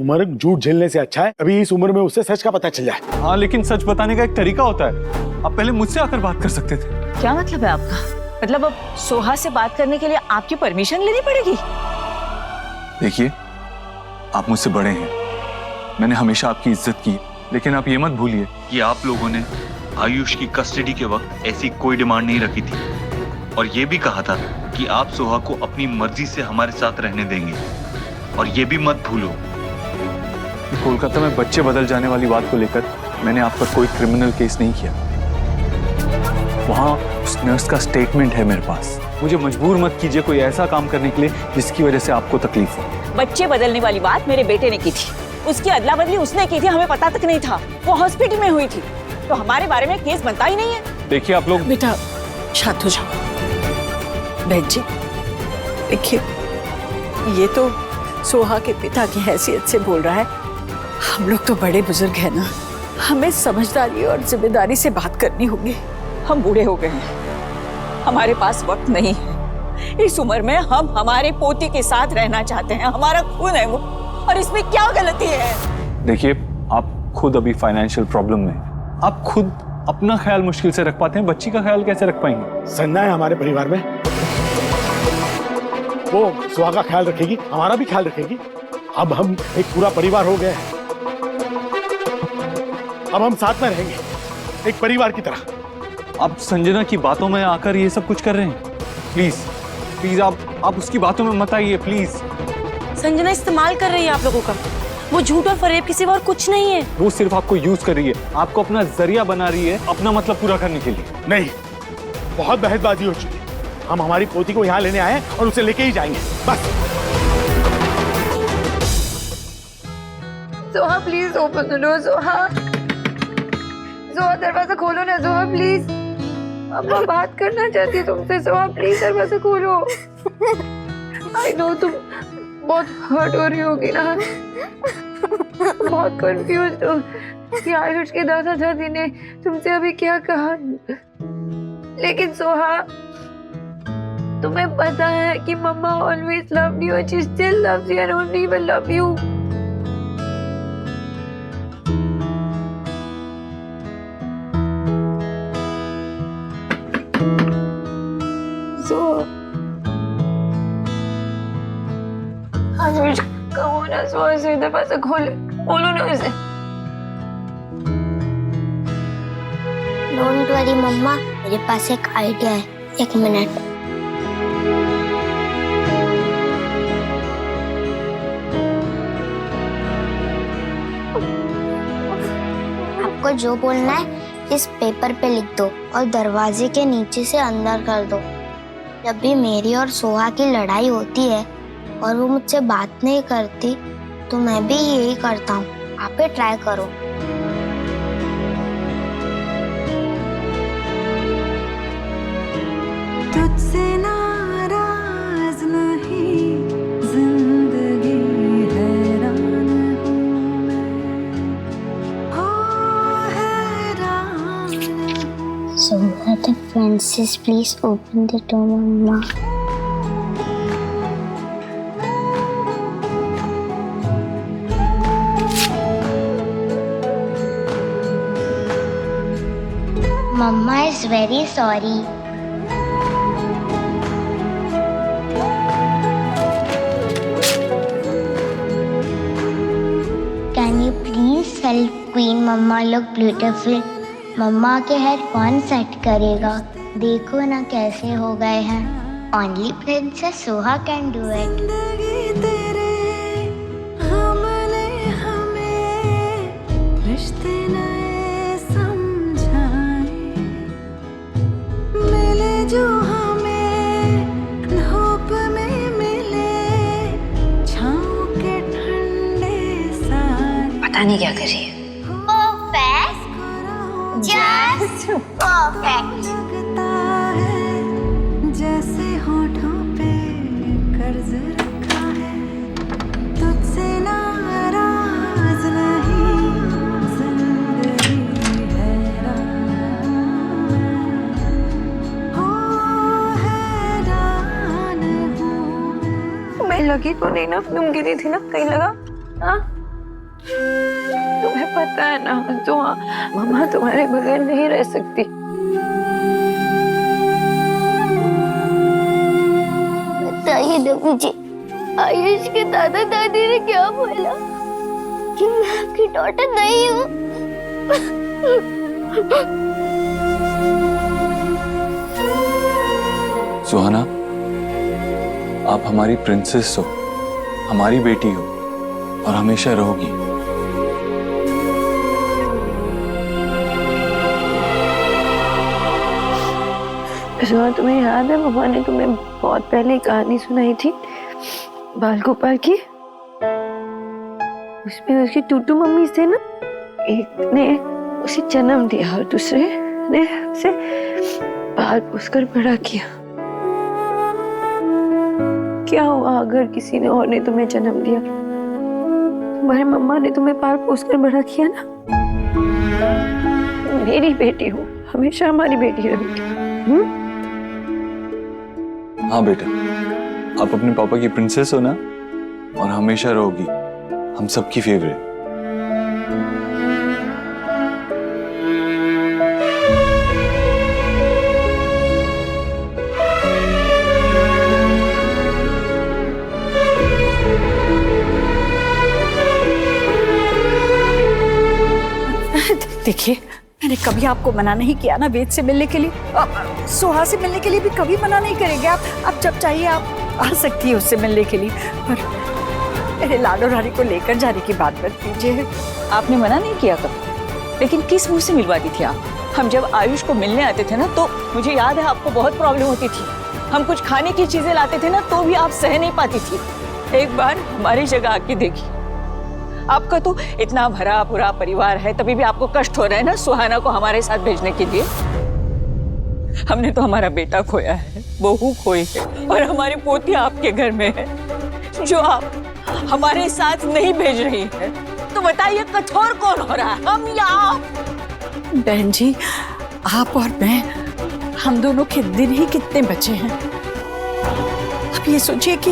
उम्र झूठ झेलने से अच्छा है अभी इस उम्र में उससे सच का पता चल जाए। हाँ, लेकिन सच बताने का एक तरीका होता है। आप पहले मुझसे आकर बात कर सकते थे। क्या मतलब है आपका? मतलब अब सोहा से बात करने के लिए आपकी परमिशन लेनी पड़ेगी? देखिए, आप मुझसे बड़े हैं, मैंने हमेशा आपकी इज्जत की, लेकिन आप ये मत भूलिए कि आप लोगों ने आयुष की कस्टडी के वक्त ऐसी कोई डिमांड नहीं रखी थी और ये भी कहा था कि आप सोहा को अपनी मर्जी से हमारे साथ रहने देंगे। और ये भी मत भूलो, कोलकाता में बच्चे बदल जाने वाली बात को लेकर मैंने आप पर कोई क्रिमिनल केस नहीं किया। वहाँ उस नर्स का स्टेटमेंट है मेरे पास। मुझे मजबूर मत कीजिए कोई ऐसा काम करने के लिए जिसकी वजह से आपको तकलीफ हो। बच्चे बदलने वाली बात मेरे बेटे ने की थी, उसकी अदला बदली उसने की थी, हमें पता तक नहीं था। वो हॉस्पिटल में हुई थी, तो हमारे बारे में केस बनता ही नहीं है। देखिए आप लोग। बेटा शांत हो जाओ। बहन जी देखिए, ये तो सोहा के पिता की हैसियत से बोल रहा है। हम लोग तो बड़े बुजुर्ग हैं ना, हमें समझदारी और जिम्मेदारी से बात करनी होगी। हम बूढ़े हो गए हैं, हमारे पास वक्त नहीं है। इस उम्र में हम हमारे पोती के साथ रहना चाहते हैं, हमारा खून है वो, और इसमें क्या गलती है? देखिए, आप खुद अभी फाइनेंशियल प्रॉब्लम में, आप खुद अपना ख्याल मुश्किल से रख पाते हैं, बच्ची का ख्याल कैसे रख पाएंगे? संजना है हमारे परिवार में, वो सुहा का ख्याल रखेगी, हमारा भी ख्याल रखेगी। अब हम एक पूरा परिवार हो गए हैं, अब हम साथ में रहेंगे एक परिवार की तरह। आप संजना की बातों में आकर ये सब कुछ कर रहे हैं। प्लीज प्लीज आप उसकी बातों में मत आइए प्लीज। संजना इस्तेमाल कर रही है आप लोगों का, वो झूठ और फरेब के सिवा और कुछ नहीं है। वो सिर्फ आपको यूज कर रही है, आपको अपना जरिया बना रही है अपना मतलब पूरा करने के लिए। नहीं, बहुत बहसबाजी हो चुकी, हम हमारी पोती को यहाँ लेने आए और उसे लेके ही जाएंगे बस। Soha please open the door. Soha, Soha दरवाजा खोलो ना। सोहा प्लीज, अम्मा बात करना चाहती है तुमसे। सोहा प्लीज दरवाजा खोलो। आई नो तुम बहुत हर्ट हो रही होगी ना, बहुत कंफ्यूज हो कि आयुष के दादा दादी ने तुमसे अभी क्या कहा। लेकिन सोहा, तुम्हें पता है कि mamma always loved you and she still loves you and only will love you. Ayush कहो ना, सोहा से दरवाजा खोलो ना उसे। डोंट वरी मम्मा, मेरे पास एक आइडिया है। एक मिनट। आपको जो बोलना है इस पेपर पे लिख दो और दरवाजे के नीचे से अंदर कर दो। जब भी मेरी और सोहा की लड़ाई होती है और वो मुझसे बात नहीं करती तो मैं भी यही करता हूँ। आप भी ट्राई करो। तुझसे नाराज नहीं, जिंदगी हैरान हूँ मैं, हो हैरान। Soha the Francis, please open the door, Mama. Mama is very sorry. Can you please help Queen Mama look beautiful? मम्मा के हेयर कौन सेट करेगा? देखो ना कैसे हो गए हैं। Only Princess Soha can do it. रिश्ते नए समझाए, मिले जो हमें धूप में मिले, छाँव के ठंडे साए। पता नहीं क्या कर रही है। Perfect. Just perfect. लगता है जैसे होठों पे कर्ज रखा है, तुझसे नाराज नहीं, जिंदगी हैरान हो, हैरान हूँ मैं। लगी तो नहीं ना? तुम गिरी थी ना, कहीं लगा? हाँ तुम्हें पता है ना सुहा, मम्मा तुम्हारे बगैर नहीं रह सकती। बताइए डब्बू जी, आयुष के दादा दादी ने क्या बोला कि मैं आपकी डॉटर नहीं हूँ? सुहाना, आप हमारी प्रिंसेस हो, हमारी बेटी हो और हमेशा रहोगी। सुहा, तुम्हें याद है मम्मा ने तुम्हें बहुत पहले एक कहानी सुनाई थी बाल गोपाल की? उसमें उसकी टूटू मम्मी थे ना, एक ने उसे जन्म दिया और दूसरे ने उसे पाल पोसकर बड़ा किया। क्या हुआ अगर किसी ने और ने तुम्हें जन्म दिया? तुम्हारे मम्मा ने तुम्हें पाल पोसकर बड़ा किया ना। मेरी बेटी हो, हमेशा हमारी बेटी रहोगी। हाँ बेटा, आप अपने पापा की प्रिंसेस हो ना, और हमेशा रहोगी हम सबकी फेवरेट। देखिए, मैंने कभी आपको मना नहीं किया ना वेद से मिलने के लिए, सोहा से मिलने के लिए भी कभी मना नहीं करेंगे। आप जब चाहिए आप आ सकती है उससे मिलने के लिए, पर मेरे लाडो रानी को लेकर जाने की बात मत कीजिए। आपने मना नहीं किया कभी, लेकिन किस मुंह से मिलवाती थी आप? हम जब आयुष को मिलने आते थे ना, तो मुझे याद है आपको बहुत प्रॉब्लम होती थी। हम कुछ खाने की चीजें लाते थे ना, तो भी आप सह नहीं पाती थी। एक बार हमारी जगह आके देखी, आपका तो इतना भरा पूरा परिवार है, तभी भी आपको कष्ट हो रहा है ना सुहाना को हमारे साथ भेजने के लिए। हमने तो हमारा बेटा खोया है, बहू खोई है, और हमारी पोती आपके घर में है जो आप हमारे साथ नहीं भेज रही है। तो बताइए कठोर कौन हो रहा है, हम या आप? बहन जी, आप और मैं, हम दोनों के दिन ही कितने बचे हैं। अब ये सोचिए कि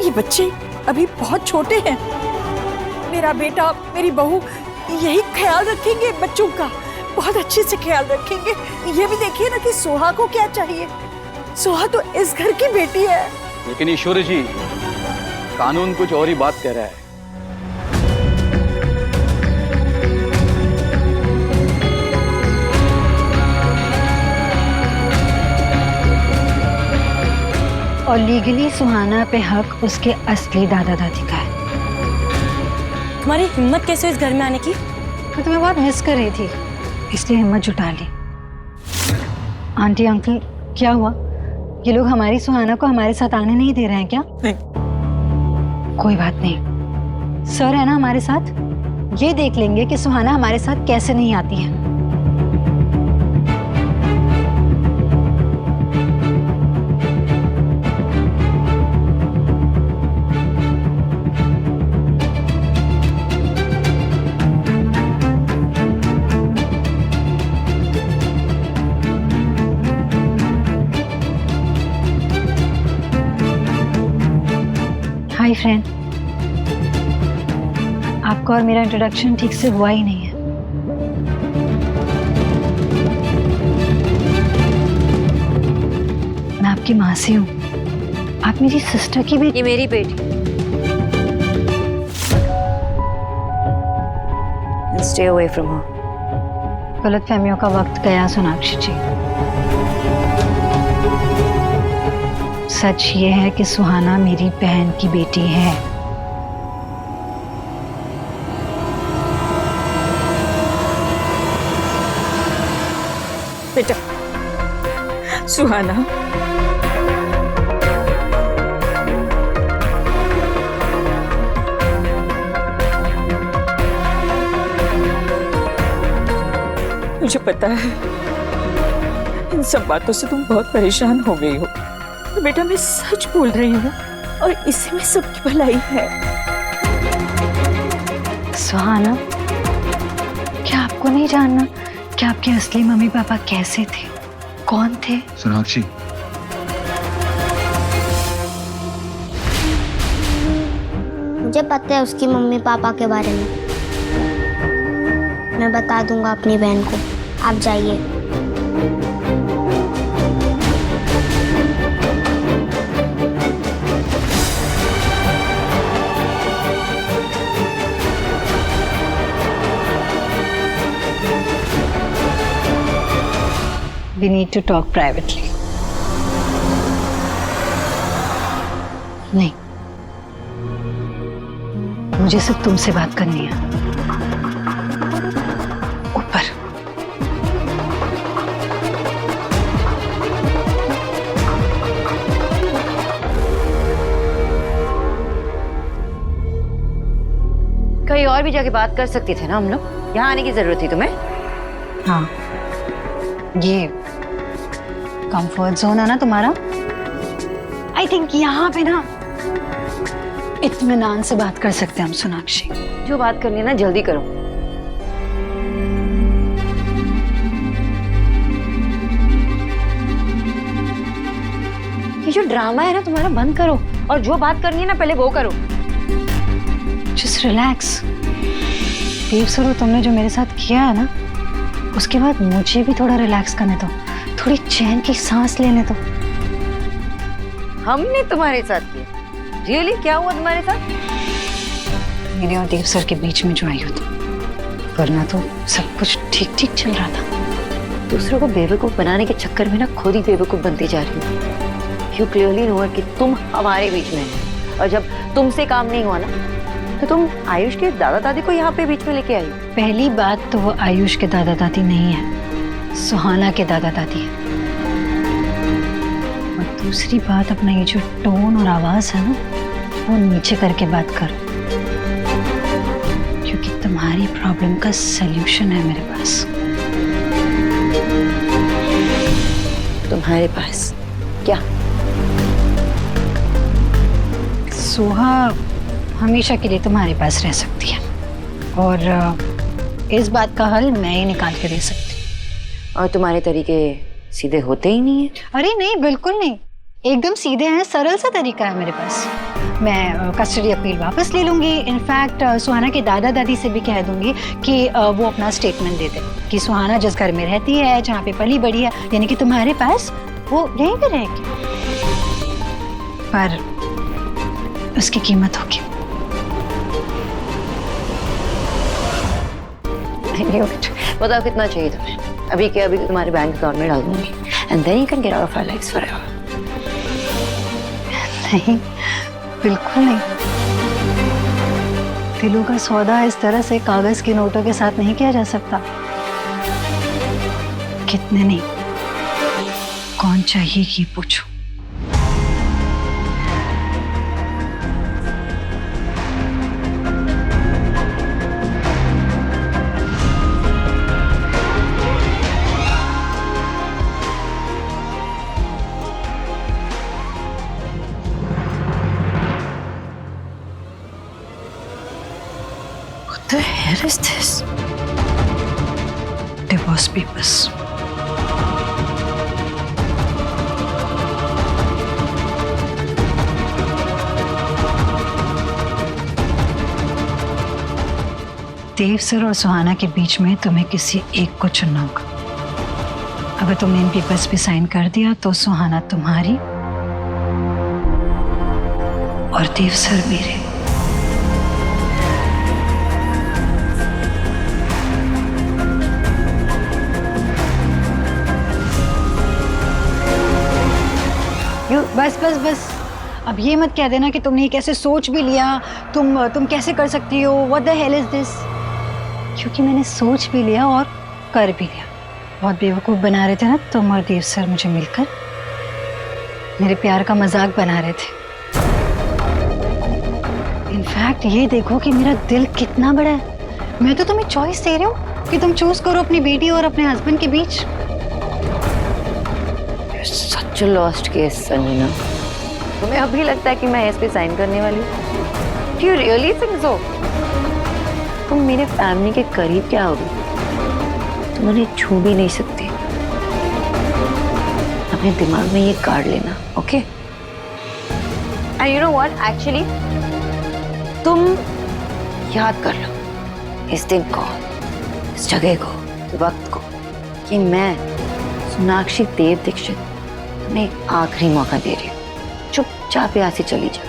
ये बच्चे अभी बहुत छोटे हैं। मेरा बेटा, मेरी बहू यही ख्याल रखेंगे बच्चों का, बहुत अच्छे से ख्याल रखेंगे। ये भी देखिए ना कि सोहा को क्या चाहिए। सोहा तो इस घर की बेटी है। लेकिन ईश्वर जी, कानून कुछ और ही बात कह रहा है। और लीगली सुहाना पे हक उसके असली दादा दादी का है। तुम्हारी हिम्मत कैसे इस घर में आने की? मैं तुम्हें बहुत मिस कर रही थी, इसलिए हिम्मत जुटा ली। आंटी अंकल, क्या हुआ? ये लोग हमारी सुहाना को हमारे साथ आने नहीं दे रहे हैं क्या? नहीं। कोई बात नहीं, सर है ना हमारे साथ, ये देख लेंगे कि सुहाना हमारे साथ कैसे नहीं आती है। हाय फ्रेंड, आपका और मेरा इंट्रोडक्शन ठीक से हुआ ही नहीं है। मैं आपकी मासी हूँ, आप मेरी सिस्टर की बेटी। ये मेरी बेटी। Stay away from her. गलतफहमियों का वक्त गया सोनाक्षी जी। सच ये है कि सुहाना मेरी बहन की बेटी है। बेटा सुहाना, मुझे पता है इन सब बातों से तुम बहुत परेशान हो गई हो, तो बेटा मैं सच बोल रही हूँ और इसी में सबकी भलाई है। सुहाना, क्या आपको नहीं जानना कि आपके असली मम्मी पापा कैसे थे, कौन थे? सोनाक्षी, मुझे पता है उसकी मम्मी पापा के बारे में। मैं बता दूंगा अपनी बहन को। आप जाइए। We need to talk privately. नहीं, मुझे सिर्फ तुमसे बात करनी है। ऊपर। कहीं और भी जाके बात कर सकते थे ना हम लोग, यहाँ आने की जरूरत थी तुम्हें? हाँ, ये कंफर्ट जोन है ना तुम्हारा। आई थिंक यहाँ पे ना इत्मीनान से बात कर सकते हैं हम सोनाक्षी। जो बात करनी है ना जल्दी करो। ये जो ड्रामा है ना तुम्हारा बंद करो, और जो बात करनी है ना पहले वो करो। Just relax. देव सर, तुमने जो मेरे साथ किया है ना, उसके बाद मुझे भी थोड़ा रिलैक्स करने दो, थोड़ी चैन की सांस लेने दो। हमने तुम्हारे साथ किया? रियली क्या हुआ तुम्हारे साथ? मेरे और देव सर के बीच में जो आई हो तुम, वरना तो सब कुछ ठीक ठीक चल रहा था। दूसरों को बेवकूफ बनाने के चक्कर में ना खुद ही बेवकूफ बनती जा रही हो। यू क्लियरली नो कि तुम हमारे बीच में है, और जब तुमसे काम नहीं हुआ ना तो तुम आयुष के दादा दादी को यहाँ पे बीच में लेके आई। पहली बात तो वो आयुष के दादा दादी नहीं है, सुहाना के दादा दादी है। और दूसरी बात, अपना ये जो टोन और आवाज है ना, वो नीचे करके बात करो, क्योंकि तुम्हारी प्रॉब्लम का सलूशन है मेरे पास। तुम्हारे पास क्या? सोहा हमेशा के लिए तुम्हारे पास रह सकती है, और इस बात का हल मैं ही निकाल के दे सकती हूँ। और तुम्हारे तरीके सीधे होते ही नहीं है। अरे नहीं, बिल्कुल नहीं, एकदम सीधे हैं, सरल सा तरीका है मेरे पास। मैं कस्टडी अपील वापस ले लूंगी। इनफैक्ट सुहाना के दादा दादी से भी कह दूंगी कि वो अपना स्टेटमेंट दे दे कि सुहाना जिस घर में रहती है, जहाँ पे पली बड़ी है, यानी कि तुम्हारे पास, वो यहीं पे रहेगी। पर उसकी कीमत होगी। बताओ कितना चाहिए तुम्हें? अभी के अभी तुम्हारे बैंक अकाउंट में डाल दूंगी, and then you can get out of our lives forever. नहीं, बिल्कुल नहीं। दिलों का सौदा इस तरह से कागज के नोटों के साथ नहीं किया जा सकता। कितने नहीं, कौन चाहिए ये पूछो। What the hell is this? Divorce papers. Dev sir और सुहाना के बीच में तुम्हें किसी एक को चुनना होगा। अगर तुमने इन पेपर्स पे साइन कर दिया तो सुहाना तुम्हारी और देव सर मेरे। बस बस बस, अब ये मत कह देना कि तुमने ये कैसे सोच भी लिया, तुम कैसे कर सकती हो, what the hell is this. क्योंकि मैंने सोच भी लिया और कर भी लिया। बहुत बेवकूफ़ बना रहे थे ना तुम और देव सर मुझे मिलकर, मेरे प्यार का मजाक बना रहे थे। इनफैक्ट ये देखो कि मेरा दिल कितना बड़ा है। मैं तो तुम्हें चॉइस दे रही हूँ कि तुम चूज करो अपनी बेटी और अपने हस्बैंड के बीच। सच लॉस्ट केस संजना। तुम्हें अभी लगता है कि मैं इस पे साइन करने वाली हूँ? Do you really think so? तुम मेरे फैमिली के करीब क्या होगी, तुम उन्हें छू भी नहीं सकती। अपने दिमाग में ये काट लेना, okay? And you know what, actually तुम याद कर लो इस दिन को, इस जगह को, वक्त को, कि मैं सोनाक्षी देव दीक्षित तुम्हें एक आखिरी मौका दे रही हूँ। चुपचाप यहाँ से चली जाओ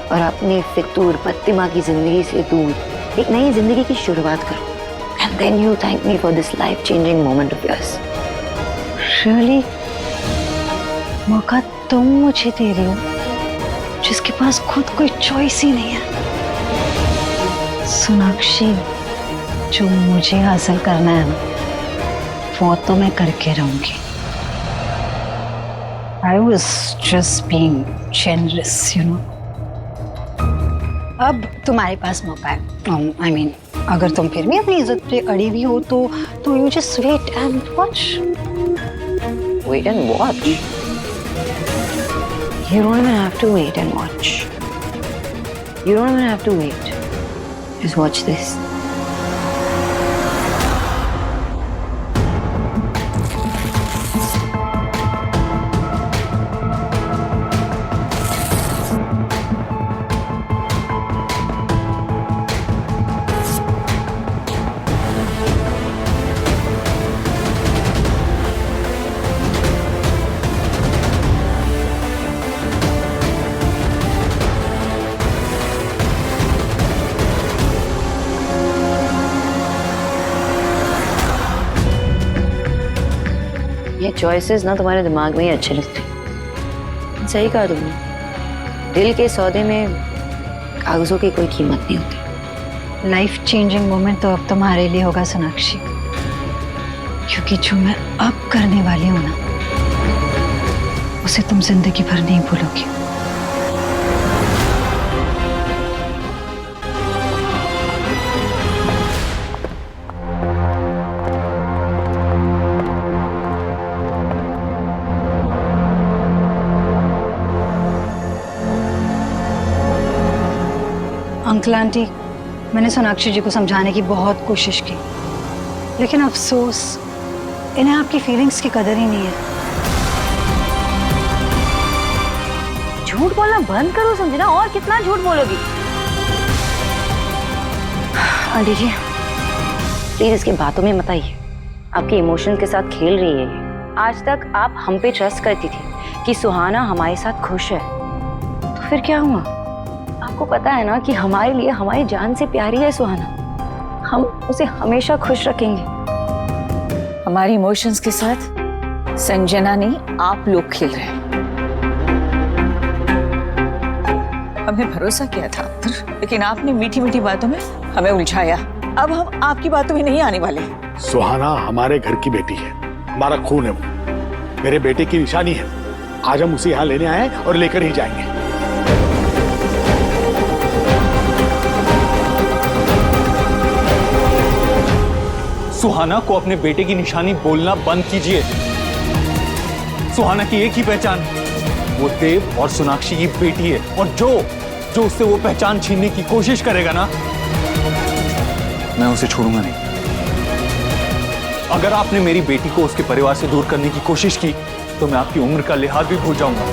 और अपनी फितूर प्रतिमा की जिंदगी से दूर एक नई जिंदगी की शुरुआत करो। And then you thank me for this life changing moment of yours. Really? मौका तुम मुझे दे रही हो जिसके पास खुद कोई चॉइस ही नहीं है। सोनाक्षी, जो मुझे हासिल करना है ना, वो तो मैं करके रहूंगी। I was just being generous, you know. अब तुम्हारे पास मौका है। I mean, अगर तुम फिर भी अपनी इज्जत पे अड़ी हुई हो तो you just wait and watch. Wait and watch? You don't even have to wait and watch. You don't even have to wait. Just watch this. ये चॉइसेस ना तुम्हारे दिमाग में ही अच्छे लगते हैं। सही कहा तुमने, दिल के सौदे में कागजों की कोई कीमत नहीं होती। लाइफ चेंजिंग मोमेंट तो अब तुम्हारे लिए होगा सोनाक्षी, क्योंकि जो मैं अब करने वाली हूँ ना, उसे तुम जिंदगी भर नहीं भूलोगी। अंकल आंटी, मैंने सोनाक्षी जी को समझाने की बहुत कोशिश की, लेकिन अफसोस इन्हें आपकी फीलिंग्स की कदर ही नहीं है। झूठ बोलना बंद करो संजना, और कितना झूठ बोलोगी। आंटी जी प्लीज इसकी बातों में मत आइए, आपके इमोशन के साथ खेल रही है ये। आज तक आप हम पे ट्रस्ट करती थी कि सुहाना हमारे साथ खुश है, तो फिर क्या हुआ? आपको पता है ना कि हमारे लिए हमारी जान से प्यारी है सुहाना, हम उसे हमेशा खुश रखेंगे। हमारी इमोशंस के साथ संजना नहीं, आप लोग खेल रहे हैं। हमने भरोसा किया था आप पर, लेकिन आपने मीठी मीठी बातों में हमें उलझाया। अब हम आपकी बातों में नहीं आने वाले। सुहाना हमारे घर की बेटी है, हमारा खून है वो, मेरे बेटे की निशानी है। आज हम उसे यहाँ लेने आए और लेकर ही जाएंगे। सुहाना को अपने बेटे की निशानी बोलना बंद कीजिए। सुहाना की एक ही पहचान, वो देव और सोनाक्षी की बेटी है, और जो उससे वो पहचान छीनने की कोशिश करेगा ना, मैं उसे छोड़ूंगा नहीं। अगर आपने मेरी बेटी को उसके परिवार से दूर करने की कोशिश की, तो मैं आपकी उम्र का लिहाज भी भूल जाऊंगा।